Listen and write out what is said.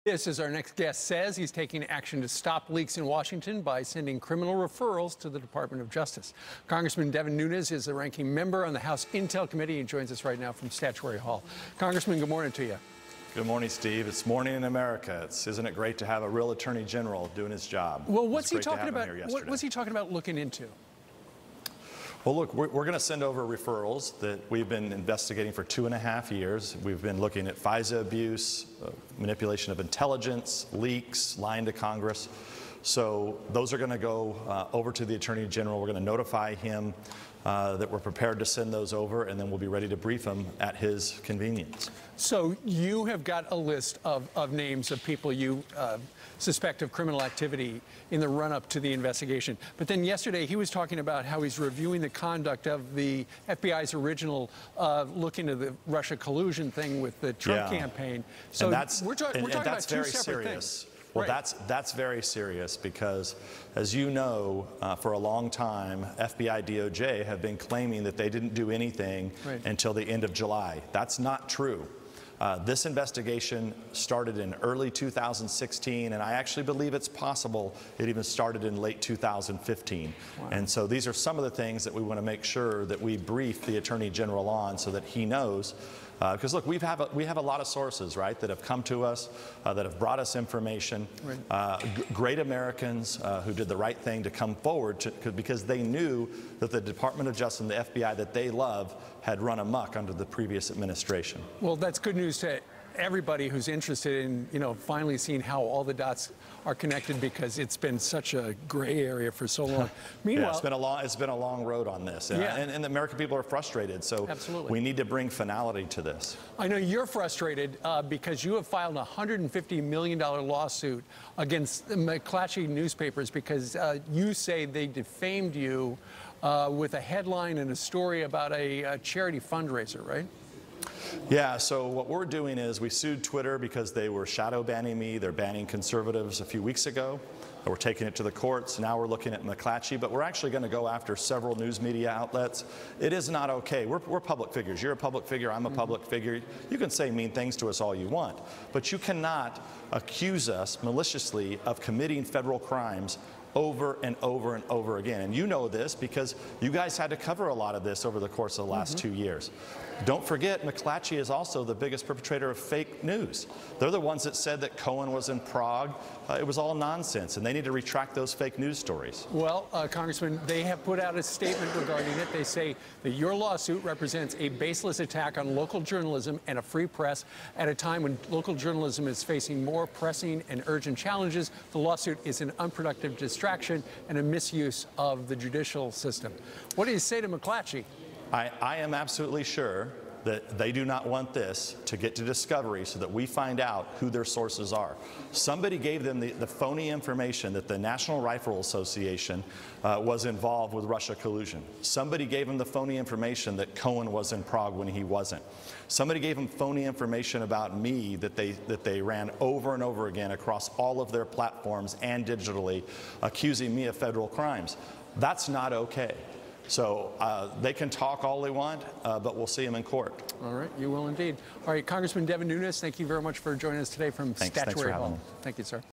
This, as our next guest says, he's taking action to stop leaks in Washington by sending criminal referrals to the Department of Justice. Congressman Nunes is the ranking member on the House Intel Committee and joins us right now from Statuary Hall. Congressman, good morning to you. Good morning, Steve. It's morning in America. Isn't it great to have a real attorney general doing his job? Well, what's he talking about? What's he talking about looking into? Well, look, we're going to send over referrals that we've been investigating for 2.5 years. We've been looking at FISA abuse, manipulation of intelligence, leaks, lying to Congress. So those are going to go over to the Attorney General. We're going to notify him that we're prepared to send those over, and then we'll be ready to brief him at his convenience. So you have got a list of names of people you suspect of criminal activity in the run-up to the investigation. But then yesterday he was talking about how he's reviewing the conduct of the FBI's original look into the Russia collusion thing with the Trump campaign. So we're talking about two separate things. Well, that's very serious because, as you know, for a long time, FBI DOJ have been claiming that they didn't do anything until the end of July. That's not true. This investigation started in early 2016, and I actually believe it's possible it even started in late 2015. Wow. And so these are some of the things that we want to make sure that we brief the Attorney General on so that he knows. Because look, we have a lot of sources, right, that have come to us, that have brought us information. Great Americans who did the right thing to come forward because they knew that the Department of Justice and the FBI that they love had run amok under the previous administration. Well, that's good news to everybody who's interested in, finally seeing how all the dots are connected, because it's been such a gray area for so long. Meanwhile, it's been a long road on this, and the American people are frustrated. So we need to bring finality to this. I know you're frustrated because you have filed a $150 million lawsuit against the McClatchy newspapers because you say they defamed you with a headline and a story about a charity fundraiser, right? Yeah, so what we're doing is we sued Twitter because they were shadow banning me. They're banning conservatives a few weeks ago. We're taking it to the courts. Now we're looking at McClatchy, but we're actually going to go after several news media outlets. It is not okay. We're public figures. You're a public figure. I'm a public figure. You can say mean things to us all you want, but you cannot accuse us maliciously of committing federal crimes over and over and over again. And you know this because you guys had to cover a lot of this over the course of the last 2 years. Don't forget, McClatchy is also the biggest perpetrator of fake news. They're the ones that said that Cohen was in Prague. It was all nonsense, and they need to retract those fake news stories. Well, Congressman, they have put out a statement regarding it. They say that your lawsuit represents a baseless attack on local journalism and a free press at a time when local journalism is facing more pressing and urgent challenges. The lawsuit is an unproductive distraction and a misuse of the judicial system. What do you say to McClatchy? I am absolutely sure that they do not want this to get to discovery so that we find out who their sources are. Somebody gave them the phony information that the National Rifle Association was involved with Russia collusion. Somebody gave them the phony information that Cohen was in Prague when he wasn't. Somebody gave them phony information about me that they ran over and over again across all of their platforms and digitally, accusing me of federal crimes. That's not okay. So they can talk all they want, but we'll see them in court. All right, you will indeed. All right, Congressman Nunes, thank you very much for joining us today from Statuary Hall. Thanks for having me. Thank you, sir.